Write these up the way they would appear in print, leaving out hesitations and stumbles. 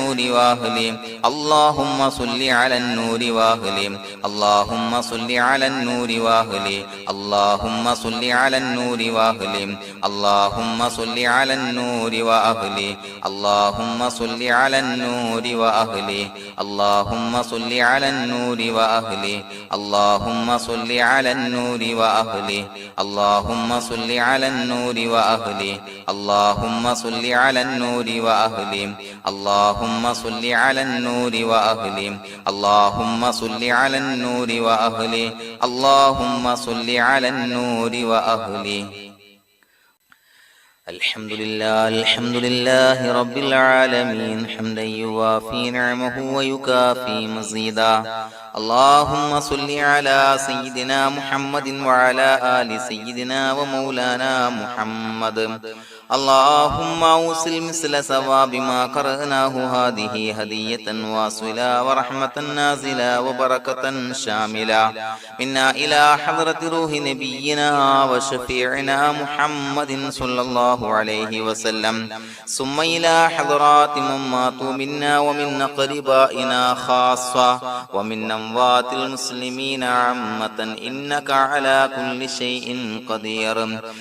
النور وأهله اللهم صل على النور وأهله اللهم صل على النور وأهله اللهم صل على النور وأهله اللهم صل على النور وأهله اللهم صل على النور وأهله اللهم صل على النور وأهله اللهم صل على النور وأهله اللهم صل على النور وأهله اللهم صل على النور وأهله اللهم صل على النور وأهله اللهم صل على النور وأهله اللهم صل على النور وأهله الحمد لله رب العالمين حمدا يوافي نعمه ويكافي مزيدا اللهم صل على سيدنا محمد وعلى آل سيدنا ومولانا محمد اللهم أوصل مثل ثواب ما قرأناه هذه هدية واصلة ورحمة نازلة وبركة شاملة منا إلى حضرة روح نبينا وشفيعنا محمد صلى الله عليه وسلم ثم إلى حضرات من ماتوا منا ومن أقربائنا خاصة ومن أموات المسلمين عامة إنك على كل شيء قدير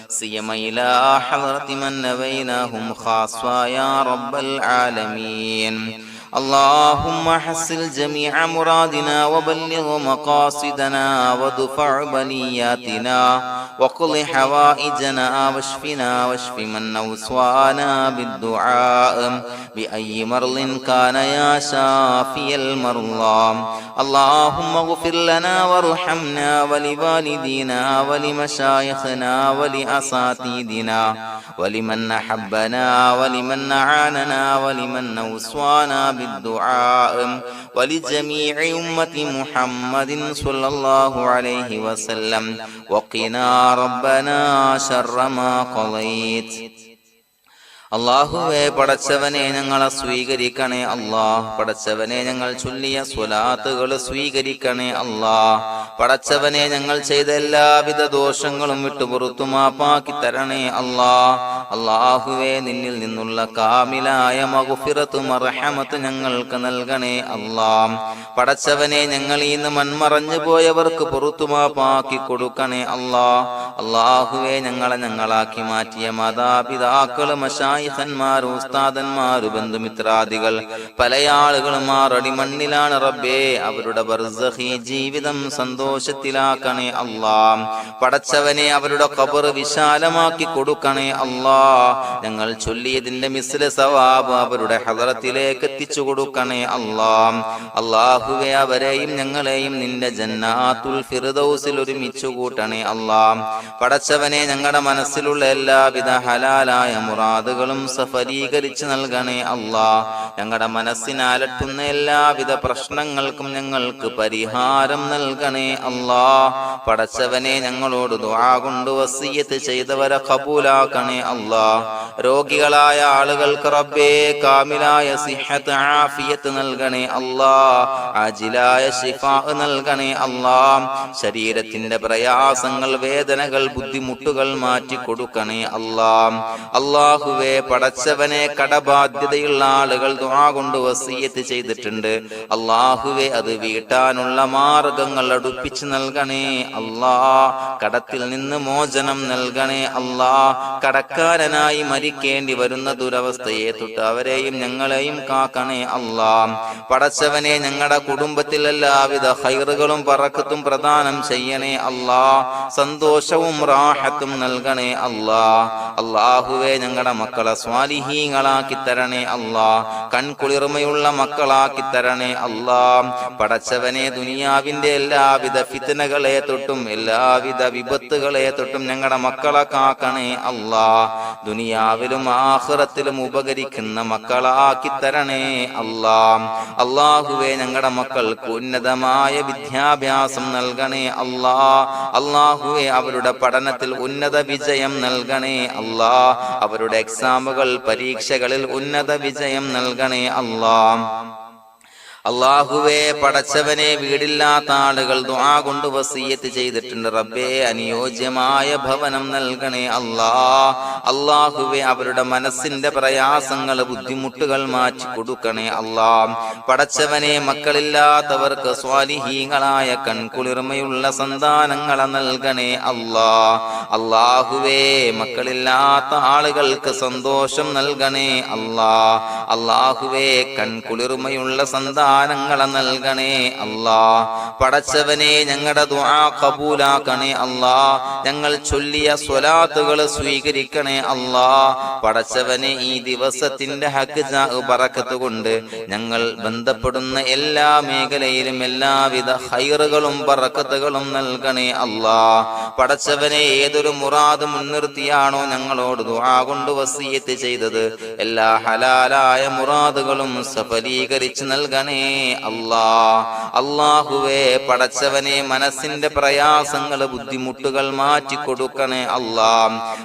سيما إلى حضرة من نبيناهم خاصة يا رب العالمين اللهم حصل جميع مرادنا وبلغ مقاصدنا ودفع بلياتنا وقض حوائجنا واشفنا واشف من أوصانا بالدعاء بأي مرض كان يا شافي المرضى اللهم اغفر لنا وارحمنا ولوالدينا ولمشايخنا ولأساتذتنا ولمن أحبنا ولمن أعاننا ولمن أوصانا بالدعاء ولجميع أمة محمد صلى الله عليه وسلم وقنا ربنا شر ما قضيت അല്ലാഹുവേ പടച്ചവനെ ഞങ്ങളെ സ്വീകരിക്കണേ അല്ലാഹ് പടച്ചവനെ ഞങ്ങൾ ചൊല്ലിയ സ്വലാത്തുകൾ സ്വീകരിക്കണേ അല്ലാഹ് പടച്ചവനെ ഞങ്ങൾ ചെയ്ത എല്ലാവിധ ദോഷങ്ങളും വിട്ടുപുറത്തു മാപ്പാക്കി തരണേ അല്ലാഹ് അല്ലാഹുവേ നിന്നിൽ നിന്നുള്ള കാമിലായ മഗ്ഫിറത്തും റഹ്മത്തും ഞങ്ങൾക്ക് നൽകണേ അല്ലാഹ് പടച്ചവനെ ഞങ്ങൾ ഇന്ന് മൺമറഞ്ഞു പോയവർക്ക് പുറത്തു മാപ്പാക്കി കൊടുക്കണേ അല്ലാഹ് അല്ലാഹുവേ ഞങ്ങളാക്കി മാറ്റിയ മാതാപിതാക്കൾ ഖന്മാർ ഉസ്താദന്മാർ ബന്ധുമിത്രാദികൾ പല ആളുകളും ആറടി മണ്ണിലാണ് റബ്ബേ അവരുടെ ബർസഖി ജീവിതം സന്തോഷത്തിലാക്കണേ അല്ലാഹ് പടച്ചവനെ അവരുടെ ഖബർ വിശാലമാക്കി കൊടുക്കണേ അല്ലാഹ് ഞങ്ങൾ ചൊല്ലിയതിന്റെ മിസ്ല സവാബ് അവരുടെ ഹദറത്തിലേക്ക് എത്തിച്ചു കൊടുക്കണേ അല്ലാഹ് അല്ലാഹുവേ അവരെയും ഞങ്ങളെയും നിന്റെ ജന്നാത്തുൽ ഫിർദൗസിൽ ഒരുമിച്ചു കൂട്ടണേ അല്ലാഹ് പടച്ചവനെ ഞങ്ങളുടെ മനസ്സിലുള്ള എല്ലാവിധ ഹലാലായ മുറാദുകൾ സഫലീകരിച്ച് നൽകണേ അല്ലാഹ് ഞങ്ങളുടെ മനസ്സിനെ അലട്ടുന്ന എല്ലാവിധ പ്രശ്നങ്ങൾക്കും ഞങ്ങൾക്ക് പരിഹാരം നൽകണേ അല്ലാഹ് പടച്ചവനെ ഞങ്ങളോട് ദുആ കൊണ്ട് വസിയ്യത്ത് ചെയ്തവരെ ഖബൂലാക്കണേ അല്ലാഹ് രോഗികളായ ആളുകൾക്ക് റബ്ബേ കാമിലായ സിഹത്ത് ആഫിയത്ത് നൽകണേ അല്ലാഹ് ആജിലായ ശിഫാ നൽകണേ അല്ലാഹ് ശരീരത്തിന്റെ പ്രയാസങ്ങൾ വേദനകൾ ബുദ്ധിമുട്ടുകൾ മാറ്റി കൊടുക്കണേ അല്ലാഹ് അല്ലാഹുവേ പടച്ചവനെ കടബാധ്യതയുള്ള ആളുകൾ ദുആ കൊണ്ട് വസിയ്യത്ത് ചെയ്തിട്ടുണ്ട് അല്ലാഹുവേ അത് വീട്ടാനുള്ള മാർഗങ്ങൾ അടുപ്പിച്ച് നൽകണേ അല്ലാഹ് കടത്തിൽ നിന്ന് മോചനം നൽകണേ അല്ലാഹ് കടക്കാരനായി മരിക്കേണ്ടി വരുന്ന ദുരവസ്ഥയെ തൊട്ട് അവരെയും ഞങ്ങളെയും കാക്കണേ അല്ലാഹ് പടച്ചവനെ ഞങ്ങളുടെ കുടുംബത്തിൽ എല്ലാവിധ ഖൈറുകളും ബറക്കത്തും പ്രദാനം ചെയ്യണേ അല്ലാഹ് സന്തോഷവും റാഹത്തും നൽകണേ അല്ലാഹ് അല്ലാഹുവേ ഞങ്ങളുടെ മക്കളെ സ്വാലിഹീങ്ങളാക്കി തരണേ അല്ലാഹ് കൺകുളിർമയുള്ള മക്കളാക്കി തരണേ അല്ലാഹ് പടച്ചവനെ ദുനിയാവിന്റെ എല്ലാവിധ ഫിത്നകളെ തൊട്ടും എല്ലാവിധ വിപത്തുകളെ തൊട്ടും ഞങ്ങളുടെ മക്കളെ കാക്കണേ അല്ലാഹ് ദുനിയാവിലും ആഖിറത്തിലും ഉപകരിക്കുന്ന മക്കളാക്കി തരണേ അല്ലാഹ് അല്ലാഹുവേ ഞങ്ങളുടെ മക്കൾക്ക് ഉന്നതമായ വിദ്യാഭ്യാസം നൽകണേ അല്ലാഹ് അല്ലാഹുവേ അവരുടെ പഠനത്തിൽ ഉന്നത വിജയം നൽകണേ അല്ലാഹ് അവരുടെ എക്സാമുകൾ പരീക്ഷകളിൽ ഉന്നത വിജയം നൽകണേ അല്ലാഹ് അല്ലാഹുവേ, പടച്ചവനെ, വീടില്ലാത്ത ആളുകൾ ദുആ കൊണ്ട് വസിയ്യത്ത് ചെയ്തിട്ടുണ്ട്. റബ്ബേ, അനുയോജ്യമായ ഭവനം നൽകണേ അല്ലാ. അല്ലാഹുവേ, അവരുടെ മനസ്സിന്റെ പ്രയാസങ്ങൾ, ബുദ്ധിമുട്ടുകൾ മാറ്റി കൊടുക്കണേ അല്ലാ. പടച്ചവനെ, മക്കളില്ലാത്തവർക്ക് സ്വാലിഹീങ്ങളായ കൺകുളിർമയുള്ള സന്താനങ്ങളെ നൽകണേ അല്ലാ. അല്ലാഹുവേ, മക്കളില്ലാത്ത ആളുകൾക്ക് സന്തോഷം നൽകണേ അല്ലാ. അല്ലാഹുവേ, കൺകുളിർമയുള്ള സന്താനങ്ങളെ നൽകണേ അല്ലാ. പടച്ചവനെ, ഞങ്ങളുടെ ദുആ ഖബൂലാക്കണേ അല്ലാ. ഞങ്ങൾ ചൊല്ലിയ സ്വലാത്തുകൾ സ്വീകരിക്കണേ അല്ലാ. പടച്ചവനെ, ഈ ദിവസത്തിന്റെ ഹഖ് ബറക്കത്ത് കൊണ്ട് ഞങ്ങൾ ബന്ധപ്പെടുന്ന എല്ലാ മേഖലയിലും എല്ലാവിധ ഖൈറുകളും ബറക്കത്തുകളും നൽകണേ അല്ലാ. പടച്ചവനെ, ഏതൊരു മുറാദ് മുൻനിർത്തിയാണോ ഞങ്ങളോട് ദുആ കൊണ്ട് വസിയ്യത്ത് ചെയ്തത്, എല്ലാ ഹലാലായ മുറാദുകളും സഫലീകരിച്ച് നൽകണേ അല്ലാ. അല്ലാഹുവേ, പടച്ചവനെ, മനസ്സിന്റെ പ്രയാസങ്ങൾ, ബുദ്ധിമുട്ടുകൾ മാറ്റി കൊടുക്കണേ അല്ലാ.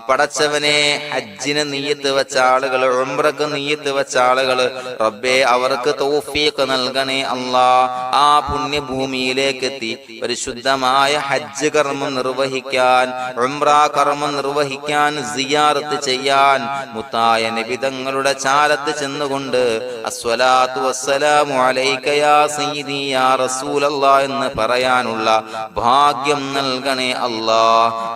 പടച്ചവനെ, ഹജ്ജിന് നിയ്യത്ത് വെച്ച ആളുകൾ, ഉംറക്ക് നിയ്യത്ത് വെച്ച ആളുകൾ, റബ്ബേ, അവർക്ക് തൗഫീഖ് നൽകണേ അല്ലാ. ആ പുണ്യഭൂമിയിലേക്ക് എത്തി പരിശുദ്ധമായ ഹജ്ജ് കർമ്മം നിർവഹിക്കാൻ, ഉംറ കർമ്മം നിർവഹിക്കാൻ, സിയാറത്ത് ചെയ്യാൻ, മുത്തായ നബി തങ്ങളുടെ ചാരത്ത് ചെന്നുകൊണ്ട് അസ്സലാത്തു വസ്സലാമു അലൈക യാ സയ്യിദി യാ റസൂലല്ലാഹ് എന്ന് പറയാനുള്ള ഭാഗ്യം നൽകണേ അല്ലാ.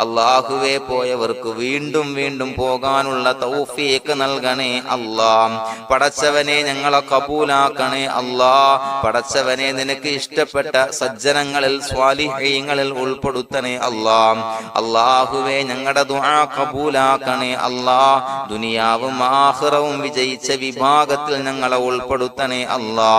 അല്ലാഹുവേ, പോയവർക്ക് വീണ്ടും വീണ്ടും പോകാനുള്ള തൗഫീഖ് നൽകണേ അല്ലാ. പടച്ചവനെ, ഞങ്ങളെ കബൂലാക്കണേ അല്ലാ. പടച്ചവനെ, നിനക്ക് ഇഷ്ടപ്പെട്ട സജ്ജനങ്ങളിൽ, സ്വാലിഹീങ്ങളിൽ ഉൾപ്പെടുത്തണേ അല്ലാ. അല്ലാഹുവേ, ഞങ്ങളുടെ ദുആ കബൂലാക്കണേ അല്ലാ. ദുനിയാവും ആഖിറവും വിജയിച്ച വിഭാഗത്തിൽ ഞങ്ങളെ ഉൾപ്പെടുത്തണേ അല്ലാ.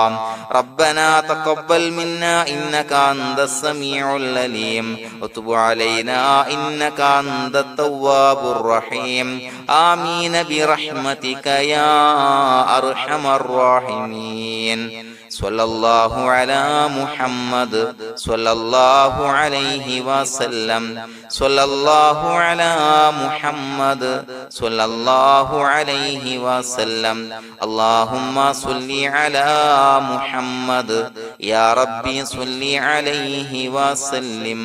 റബ്ബനാ തഖബ്ബൽ മിന്നാ ഇന്നക അൻതസ് സമീഉൽ അലീം വതുബ് അലൈനാ ഇന്നക അൻതത് തവ്വാബുർ റഹീം. ആമീൻ ബിറഹ്മതിക യാ അർഹമർ റഹീമീൻ. സ്വല്ലല്ലാഹു അലാ മുഹമ്മദ് സ്വല്ലല്ലാഹു അലൈഹി വസല്ലം. സ്വല്ലല്ലാഹു അലാ മുഹമ്മദ് സ്വല്ലല്ലാഹു അലൈഹി വസല്ലം. അല്ലാഹുമ്മ സ്വല്ലി അലാ മുഹമ്മദ് യാ റബ്ബി സ്വല്ലി അലൈഹി വസല്ലം.